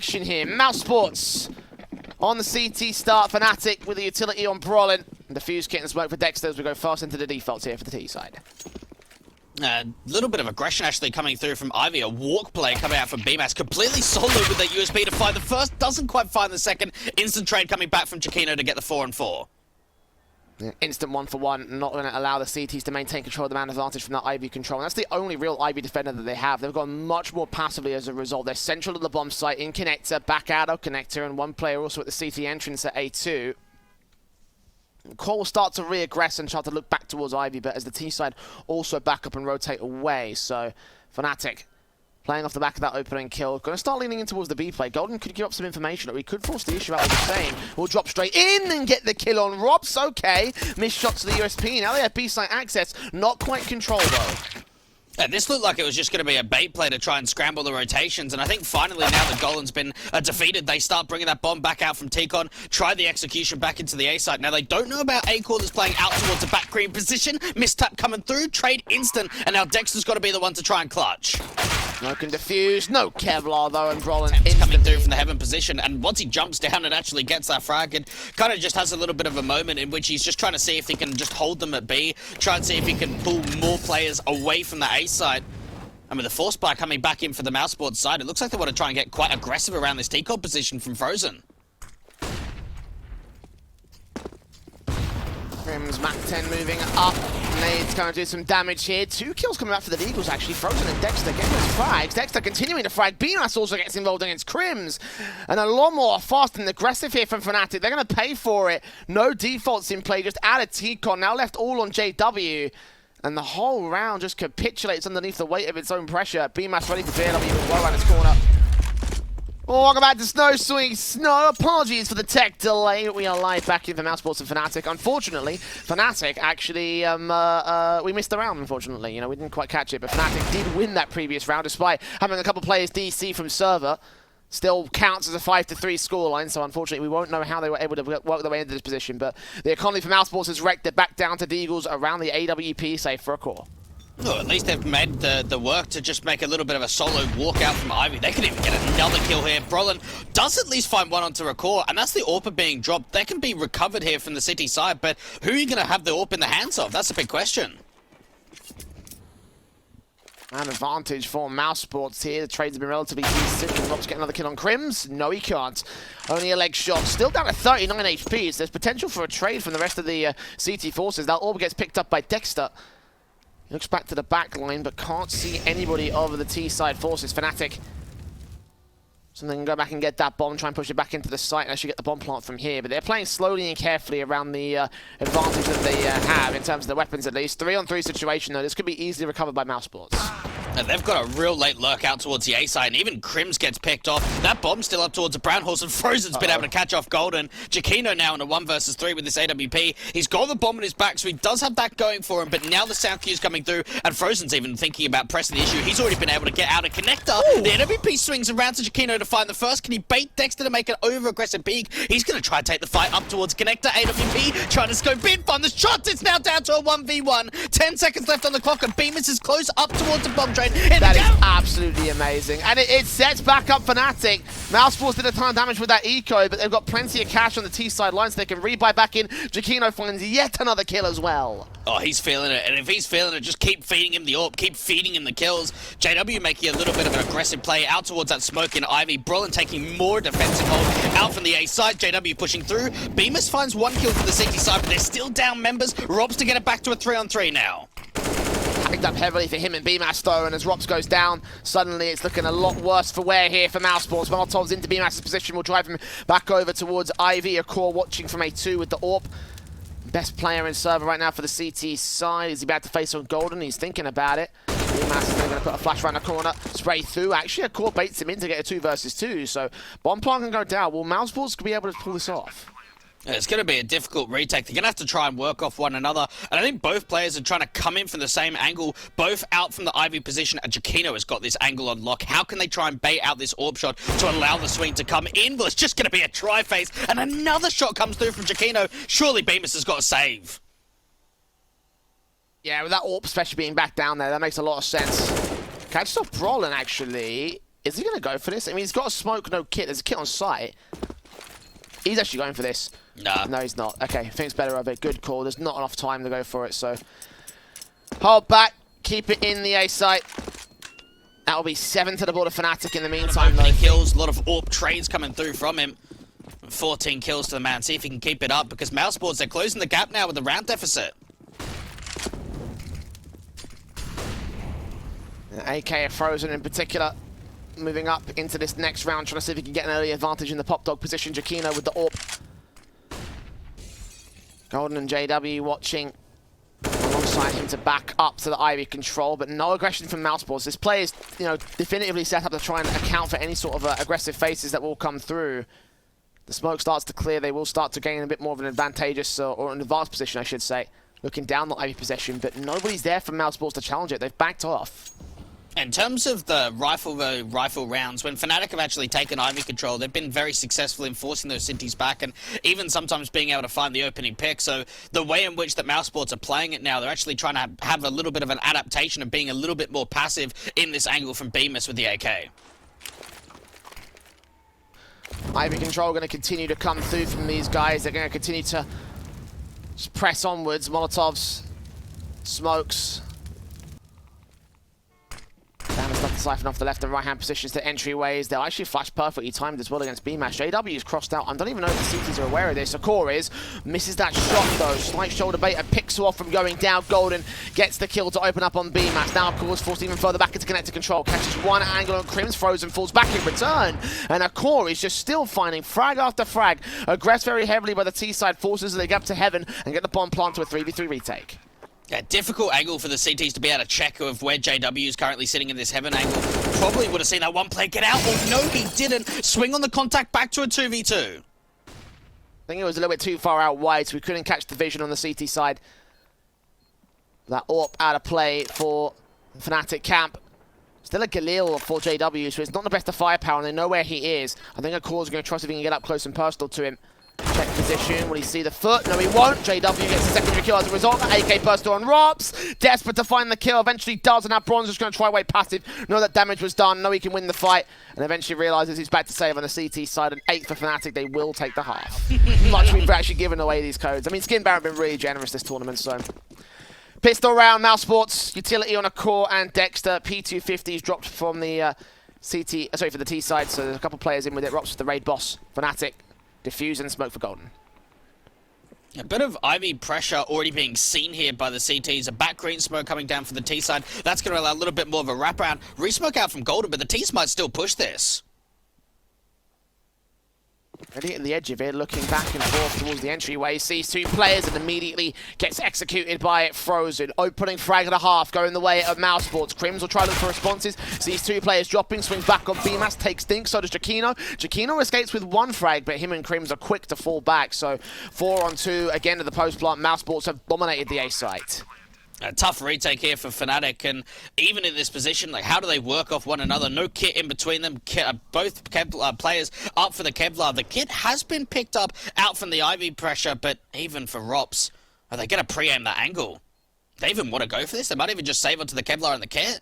action here. Mousesports on the CT start. Fnatic with the utility on Brolin. The fuse kit and smoke for Dexter as we go fast into the defaults here for the T side. A little bit of aggression actually coming through from Ivy. A walk play coming out from BMAS. Completely solo with that USP to find the first. Doesn't quite find the second. Instant trade coming back from Jackinho to get the 4-4. Yeah, instant 1-for-1, not going to allow the CTs to maintain control of the man advantage from that Ivy control. And that's the only real Ivy defender that they have. They've gone much more passively as a result. They're central to the bomb site in connector, back out of connector, and one player also at the CT entrance at A2. Core will start to re-aggress and try to look back towards Ivy, but as the T side also back up and rotate away. So Fnatic playing off the back of that opening kill. Going to start leaning in towards the B play. Golden could give up some information, or we could force the issue out with the same. We'll drop straight in and get the kill on Robs. Okay. Missed shot to the USP. Now they have B site access. Not quite control though. Yeah, this looked like it was just going to be a bait play to try and scramble the rotations, and I think finally now that Golan's been defeated, they start bringing that bomb back out from T-Con, try the execution back into the A site. Now they don't know about A-Callers playing out towards a back green position, mistap coming through, trade instant, and now Dexter's got to be the one to try and clutch. Smoke and diffuse, no Kevlar though, and Brolin coming through from the heaven position, and once he jumps down and actually gets that frag, it kind of just has a little bit of a moment in which he's just trying to see if he can just hold them at B, try and see if he can pull more players away from the A side. And with the force buy coming back in for the Mousesports side, it looks like they want to try and get quite aggressive around this T-Con position from Frozen. Grim's Mach 10 moving up. Nade's going to do some damage here. 2 kills coming back for the Eagles, actually. Frozen and Dexter getting those frags. Dexter continuing to frag. BMAS also gets involved against Crims. And a lot more fast and aggressive here from Fnatic. They're going to pay for it. No defaults in play. Just added T-Con. Now left all on JW. And the whole round just capitulates underneath the weight of its own pressure. BMAS ready for JW as well around his corner. Oh, welcome back to Snow Swing Snow. Apologies for the tech delay. We are live back in for Mousesports and Fnatic. Unfortunately, Fnatic actually, we missed the round, unfortunately. You know, we didn't quite catch it, but Fnatic did win that previous round despite having a couple players DC from server. Still counts as a 5-3 scoreline, so unfortunately we won't know how they were able to work their way into this position. But the economy for Mousesports has wrecked it back down to Deagles around the AWP, safe for a core. Well, at least they've made the work to just make a little bit of a solo walkout from Ivy. They could even get another kill here. Brolin does at least find one onto a core, and that's the AWP being dropped. They can be recovered here from the city side, but who are you going to have the AWP in the hands of? That's a big question. An advantage for Mousesports here. The trades have been relatively decent. Can Robs get another kill on Crims? No, he can't. Only a leg shot. Still down to 39 HP, so there's potential for a trade from the rest of the CT forces. That orb gets picked up by Dexter. He looks back to the back line, but can't see anybody over the T-side forces. Fnatic. So they can go back and get that bomb, try and push it back into the site and actually get the bomb plant from here. But they're playing slowly and carefully around the advantage that they have in terms of the weapons at least. 3-on-3 situation though. This could be easily recovered by Mousesports. And they've got a real late lurk out towards the A side, and even Crims gets picked off. That bomb's still up towards the Brown Horse, and Frozen's been able to catch off Golden. Jackinho now in a 1 versus 3 with this AWP. He's got the bomb on his back, so he does have that going for him, but now the sound cue's coming through, and Frozen's even thinking about pressing the issue. He's already been able to get out a connector. Ooh. The AWP swings around to Jackinho to find the first. Can he bait Dexter to make an over-aggressive peek? He's going to try and take the fight up towards connector. AWP trying to scope in, find the shot. It's now down to a 1v1. 10 seconds left on the clock, and Bemis is close up towards the bomb train. That is absolutely amazing. And it sets back up Fnatic. Mousesports did a ton of damage with that eco, but they've got plenty of cash on the T-side line, so they can rebuy back in. Jackinho finds yet another kill as well. Oh, he's feeling it. And if he's feeling it, just keep feeding him the AWP, keep feeding him the kills. JW making a little bit of an aggressive play out towards that smoke in Ivy. Brolin taking more defensive hold out from the A side. JW pushing through. Bemis finds 1 kill for the CT side, but they're still down members. Robs to get it back to a 3-on-3 now. Picked up heavily for him and BMAS though, and as Robs goes down, suddenly it's looking a lot worse for wear here for Mousesports. Molotov's into BMAS's position will drive him back over towards Ivy. A core watching from A2 with the AWP. Best player in server right now for the CT side. Is he about to face on Golden? He's thinking about it. BMAS is going to put a flash around the corner, spray through. Actually, a core baits him in to get a 2 versus 2, so bomb plant can go down. Will Mousesports be able to pull this off? It's going to be a difficult retake. They're going to have to try and work off one another. And I think both players are trying to come in from the same angle, both out from the Ivy position. And Jackinho has got this angle on lock. How can they try and bait out this AWP shot to allow the swing to come in? Well, it's just going to be a tri-phase. And another shot comes through from Jackinho. Surely Bemis has got a save. Yeah, with that AWP especially being back down there, that makes a lot of sense. Catches off Brolin, actually. Is he going to go for this? I mean, he's got a smoke, no kit. There's a kit on site. He's actually going for this. Nah. No, he's not. Okay, thinks better of it. Good call. There's not enough time to go for it, so... Hold back. Keep it in the A site. That'll be 7 to the board of Fnatic in the meantime, though. Kills, a lot of AWP trades coming through from him. 14 kills to the man. See if he can keep it up, because Mousesports, they're closing the gap now with the round deficit. AK Frozen in particular, moving up into this next round, trying to see if he can get an early advantage in the pop dog position. Jackinho with the AWP. Golden and JW watching alongside him to back up to the Ivy control, but no aggression from Mousesports. This play is, you know, definitively set up to try and account for any sort of aggressive faces that will come through. The smoke starts to clear. They will start to gain a bit more of an advantageous, or an advanced position, I should say, looking down the Ivy possession, but nobody's there for Mousesports to challenge it. They've backed off. In terms of the rifle rounds, when Fnatic have actually taken Ivy control, they've been very successful in forcing those cities back and even sometimes being able to find the opening pick. So the way in which that Mousesports are playing it now, they're actually trying to have a little bit of an adaptation of being a little bit more passive in this angle from Bemis with the AK. Ivy control going to continue to come through from these guys. They're going to continue to just press onwards. Molotovs, smokes. Stuff to siphon off the left and right hand positions to entryways. They'll actually flash perfectly timed as well against BMAS. JW's crossed out. I don't even know if the CTs are aware of this. Akor is. Misses that shot though. Slight shoulder bait and picks her off from going down. Golden gets the kill to open up on BMAS. Now Akor's forced even further back into connected control. Catches one angle on Crim's. Frozen falls back in return. And Akor is just still finding frag after frag. Aggressed very heavily by the T side forces as they get up to heaven and get the bomb plant to a 3v3 retake. Yeah, difficult angle for the CTs to be able to check of where JW is currently sitting in this heaven angle. Probably would have seen that one player get out. Oh, no, he didn't. Swing on the contact back to a 2v2. I think it was a little bit too far out wide, so we couldn't catch the vision on the CT side. That AWP out of play for Fnatic camp. Still a Galil for JW, so it's not the best of firepower, and they know where he is. I think Akor's going to trust if he can get up close and personal to him. Check position. Will he see the foot? No, he won't. JW gets a secondary kill as a result. AK burster on Rops. Desperate to find the kill. Eventually does, and now Bronze is going to try away passive. Know that damage was done. Know he can win the fight. And eventually realizes he's back to save on the CT side. An 8 for Fnatic. They will take the half. Much we've actually given away these codes. I mean, Skin Baron have been really generous this tournament, so... Pistol round, Mousesports. Utility on Akor and Dexter. P250s dropped from the for the T side, so there's a couple players in with it. Rops for the raid boss. Fnatic. Diffuse and smoke for Golden. A bit of Ivy pressure already being seen here by the CTs. A back green smoke coming down for the T side. That's going to allow a little bit more of a wraparound. Resmoke out from Golden, but the Ts might still push this. Ready at the edge of it, looking back and forth towards the entryway, sees two players and immediately gets executed by Frozen. Opening frag and a half, going the way of Mousesports. Crims will try to look for responses, sees two players dropping, swings back on BMAS, takes Dink, so does Jackinho. Jackinho escapes with one frag, but him and Crims are quick to fall back, so 4 on 2, again to the post plant. Mousesports have dominated the A site. A tough retake here for Fnatic, and even in this position, like, how do they work off one another? No kit in between them. Both players up for the Kevlar. The kit has been picked up out from the Ivy pressure, but even for Rops, are they going to pre-aim that angle? They even want to go for this? They might even just save onto the Kevlar and the kit.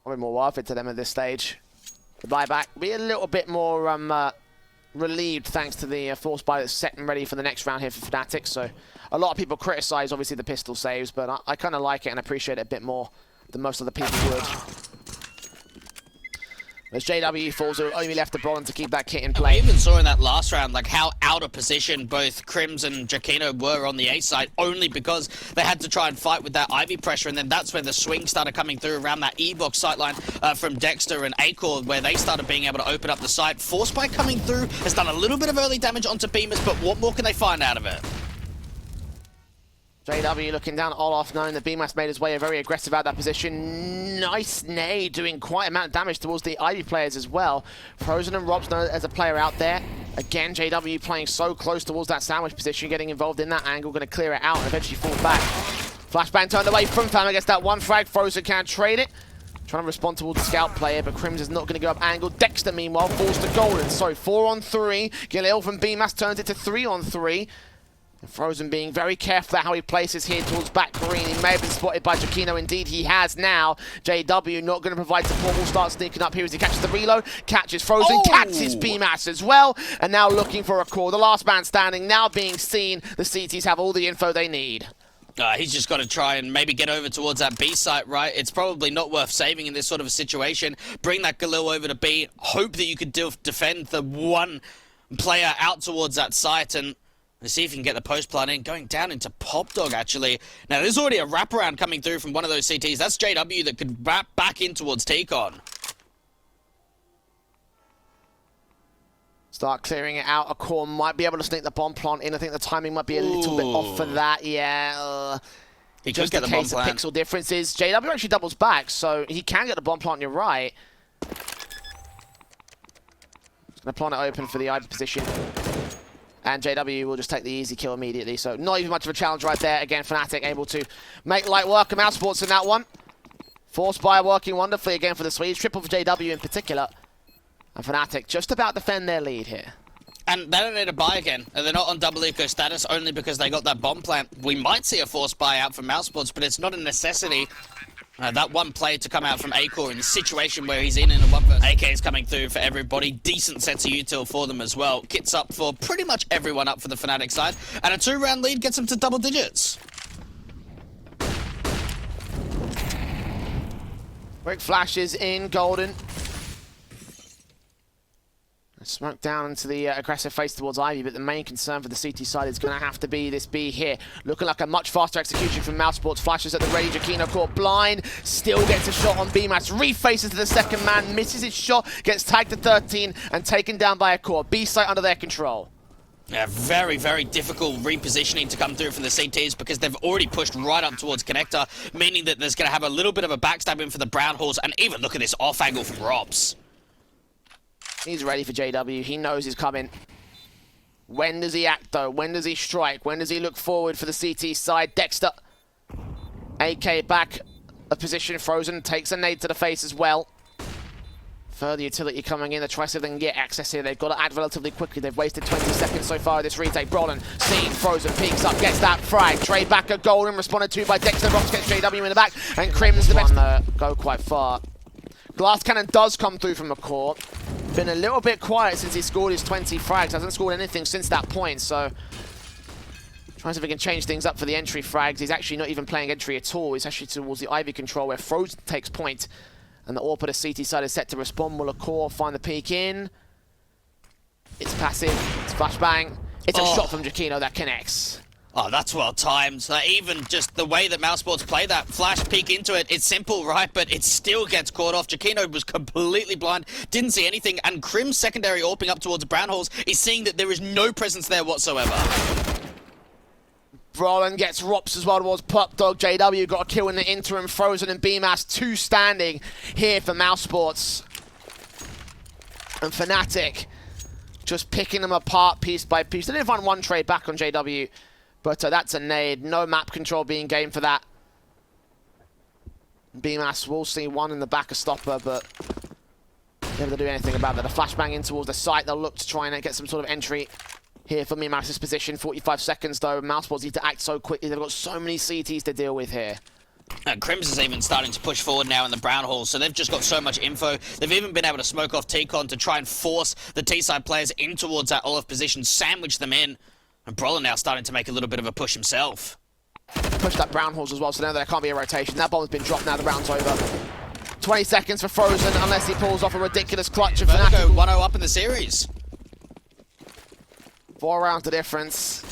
Probably more worth it to them at this stage. The buyback will be a little bit more relieved thanks to the force buy that's set and ready for the next round here for Fnatic. So a lot of people criticise obviously the pistol saves, but I kind of like it and appreciate it a bit more than most of the people would. As JW falls, it only left the Bronze to keep that kit in play. We even saw in that last round like how out of position both Crims and Jackinho were on the A side, only because they had to try and fight with that Ivy pressure, and then that's where the swing started coming through around that E-box sightline from Dexter and Akor, where they started being able to open up the site. Force by coming through has done a little bit of early damage onto Bemis, but what more can they find out of it? JW looking down Olaf, knowing that BMAS made his way very aggressive out that position. Nice nade, doing quite an amount of damage towards the Ivy players as well. Frozen and Robs know as a player out there. Again, JW playing so close towards that sandwich position, getting involved in that angle, going to clear it out and eventually fall back. Flashbang turned away from Fam, gets that one frag. Frozen can't trade it. Trying to respond towards the scout player, but Crims is not going to go up angle. Dexter, meanwhile, falls to Golden. So 4 on 3. Galil from BMAS turns it to 3 on 3. Frozen being very careful about how he places here towards back green. He may have been spotted by Jackinho. Indeed, he has now. JW not going to provide support. Will start sneaking up here as he catches the reload. Catches Frozen. Catches BMAS as well. And now looking for a call. The last man standing now being seen. The CTs have all the info they need. He's just got to try and maybe get over towards that B site, right? It's probably not worth saving in this sort of a situation. Bring that Galil over to B. Hope that you could defend the one player out towards that site and see if you can get the post plant in. Going down into Pop Dog, actually. Now, there's already a wraparound coming through from one of those CTs. That's JW that could wrap back in towards T-Con. Start clearing it out. A core might be able to sneak the bomb plant in. I think the timing might be a little bit off for that. Yeah. He just could get in the bomb case the plant. pixel differences. JW actually doubles back, so he can get the bomb plant. You're right. He's going to plant it open for the IV position. And JW will just take the easy kill immediately. So not even much of a challenge right there. Again, Fnatic able to make light work of Mousesports in that one. Force buy working wonderfully again for the Swedes. Triple for JW in particular. And Fnatic just about defend their lead here. And they don't need to buy again. They're not on double eco status only because they got that bomb plant. We might see a force buy out from Mousesports, but it's not a necessity. That one player to come out from A-Core in the situation where he's in a 1v. AK is coming through for everybody. Decent sets of util for them as well. Kits up for pretty much everyone up for the Fnatic side. And a 2-round lead gets them to double digits. Quick flashes in Golden. Smoke down into the aggressive face towards Ivy, but the main concern for the CT side is going to have to be this B here. Looking like a much faster execution from Mousesports. Flashes at the ready. Jackinho caught blind. Still gets a shot on BMAS. Refaces to the second man. Misses his shot. Gets tagged to 13 and taken down by a core. B site under their control. Yeah, very, very difficult repositioning to come through from the CTs because they've already pushed right up towards Connector, meaning that there's going to have a little bit of a backstabbing for the Brown Horse, and even look at this off angle from Robs. He's ready for JW. He knows he's coming. When does he act, though? When does he strike? When does he look forward for the CT side? Dexter. AK back. A position. Frozen takes a nade to the face as well. Further utility coming in. They try to see if they can get access here. They've got to act relatively quickly. They've wasted 20 seconds so far of this retake. Brolin seen. Frozen peeks up. Gets that frag. Trade back at Golden. Responded to by Dexter. Rox gets JW in the back. And Crim's the best. Go quite far. Glass Cannon does come through from the court. Been a little bit quiet since he scored his 20 frags. Hasn't scored anything since that point, so trying to see if we can change things up for the entry frags. He's actually not even playing entry at all. He's actually towards the Ivy control where Frozen takes point. And the AWP at the CT side is set to respond. Will a core find the peek in? It's passive. It's flashbang. It's a shot from Jackinho that connects. Oh, that's well timed. Even just the way that Mousesports play that flash peek into it, it's simple, right? But it still gets caught off. Jackinho was completely blind, didn't see anything, and Crim's secondary AWPing up towards Brown Halls is seeing that there is no presence there whatsoever. Brolin gets Rops as well towards Pop Dog. JW got a kill in the interim. Frozen and BMAS, 2 standing here for Mousesports. And Fnatic just picking them apart piece by piece. They didn't find one trade back on JW. But that's a nade. No map control being gained for that. BMAS will see one in the back of Stopper, but never to do anything about that. A flashbang in towards the site. They'll look to try and get some sort of entry here for BMAS's position. 45 seconds, though. Mousesports need to act so quickly. They've got so many CTs to deal with here. And Crims is even starting to push forward now in the Brown Hall, so they've just got so much info. They've even been able to smoke off T-Con to try and force the T-side players in towards that Olaf position, sandwich them in. And Brolin now starting to make a little bit of a push himself. Push that Brown Halls as well, so now there can't be a rotation. That bomb's been dropped now, the round's over. 20 seconds for Frozen, unless he pulls off a ridiculous clutch. Vertigo 1-0 up in the series. 4 rounds the difference.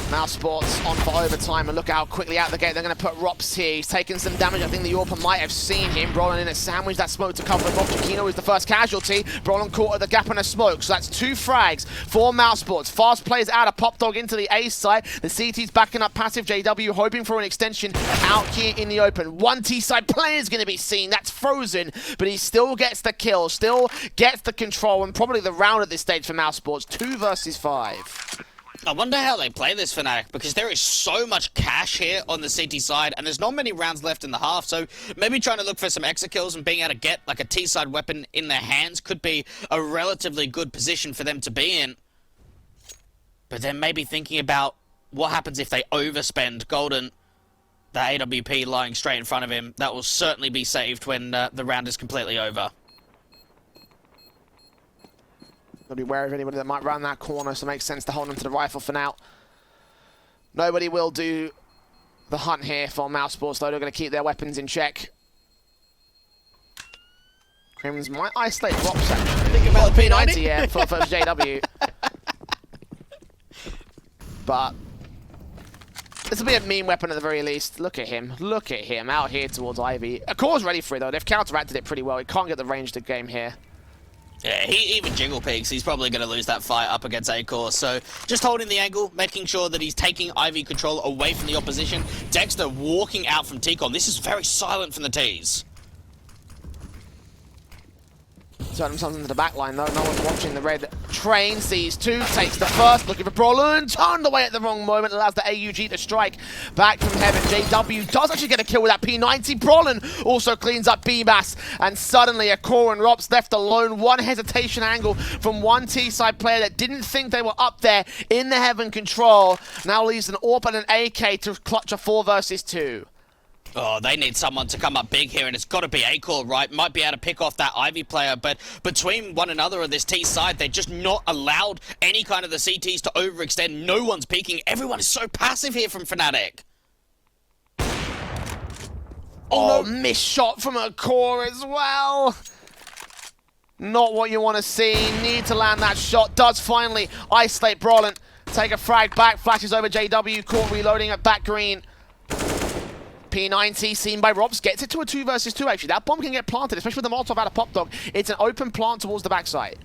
Mousesports on for overtime, and look how quickly out the gate they're going to put Rops here. He's taken some damage. I think the AWPer might have seen him. Brolin in a sandwich, that smoke to cover Rob. Jackinho is the first casualty. Brolin caught at the gap in a smoke, so that's 2 frags for Mousesports. Fast plays out of Pop Dog into the A side. The CT's backing up passive. JW hoping for an extension out here in the open. One T-side player is going to be seen. That's Frozen, but he still gets the kill, still gets the control, and probably the round at this stage for Mousesports. 2 versus 5. I wonder how they play this Fnatic, because there is so much cash here on the CT side, and there's not many rounds left in the half, so maybe trying to look for some extra kills and being able to get like a T-side weapon in their hands could be a relatively good position for them to be in. but then maybe thinking about what happens if they overspend Golden. The AWP lying straight in front of him. That will certainly be saved when the round is completely over. They'll be wary of anybody that might run that corner, so it makes sense to hold on to the rifle for now. Nobody will do the hunt here for Mousesports, though. They're going to keep their weapons in check. Crims might isolate Rops, actually. Think about the P90? Yeah, for JW. But this will be a mean weapon at the very least. Look at him. Look at him out here towards Ivy. Akor's ready for it, though. They've counteracted it pretty well. He can't get the range to game here. Yeah, he even jiggle peeks. He's probably going to lose that fight up against Akor. So just holding the angle, making sure that he's taking Ivy control away from the opposition. Dexter walking out from T-Con. This is very silent from the T's. Turn themselves into the back line, though. No one's watching the red train. Sees two, takes the first, looking for Brolin. Turned away at the wrong moment, allows the AUG to strike back from heaven. JW does actually get a kill with that P90. Brolin also cleans up B-Mass, and suddenly Akor and Rops left alone. One hesitation angle from one T-side player that didn't think they were up there in the heaven control. Now leaves an AWP and an AK to clutch a 4 versus 2. Oh, they need someone to come up big here, and it's got to be Akor, right? Might be able to pick off that Ivy player, but between one another on this T side, they're just not allowed any kind of the CTs to overextend. No one's peeking. Everyone is so passive here from Fnatic. Oh, no, missed shot from Akor as well. Not what you want to see. Need to land that shot. Does finally isolate Brolin. Take a frag back, flashes over JW. Caught reloading at back green. P90 seen by Robs, gets it to a 2 versus 2 actually. That bomb can get planted, especially with the Molotov out of Pop Dog. It's an open plant towards the backside.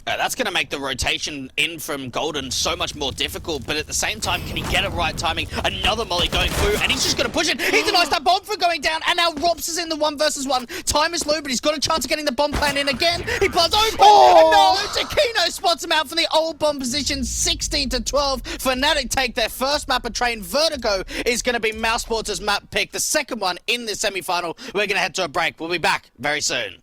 That's going to make the rotation in from Golden so much more difficult, but at the same time, can he get it right timing? Another molly going through, and he's just going to push it. He denies that bomb for going down, and now Rops is in the 1 versus 1. Time is low, but he's got a chance of getting the bomb plan in again. He plants open, and no, Jackinho spots him out from the old bomb position, 16-12. Fnatic take their first map of train. Vertigo is going to be Mousesports' map pick, the second one in the semi-final. We're going to head to a break. We'll be back very soon.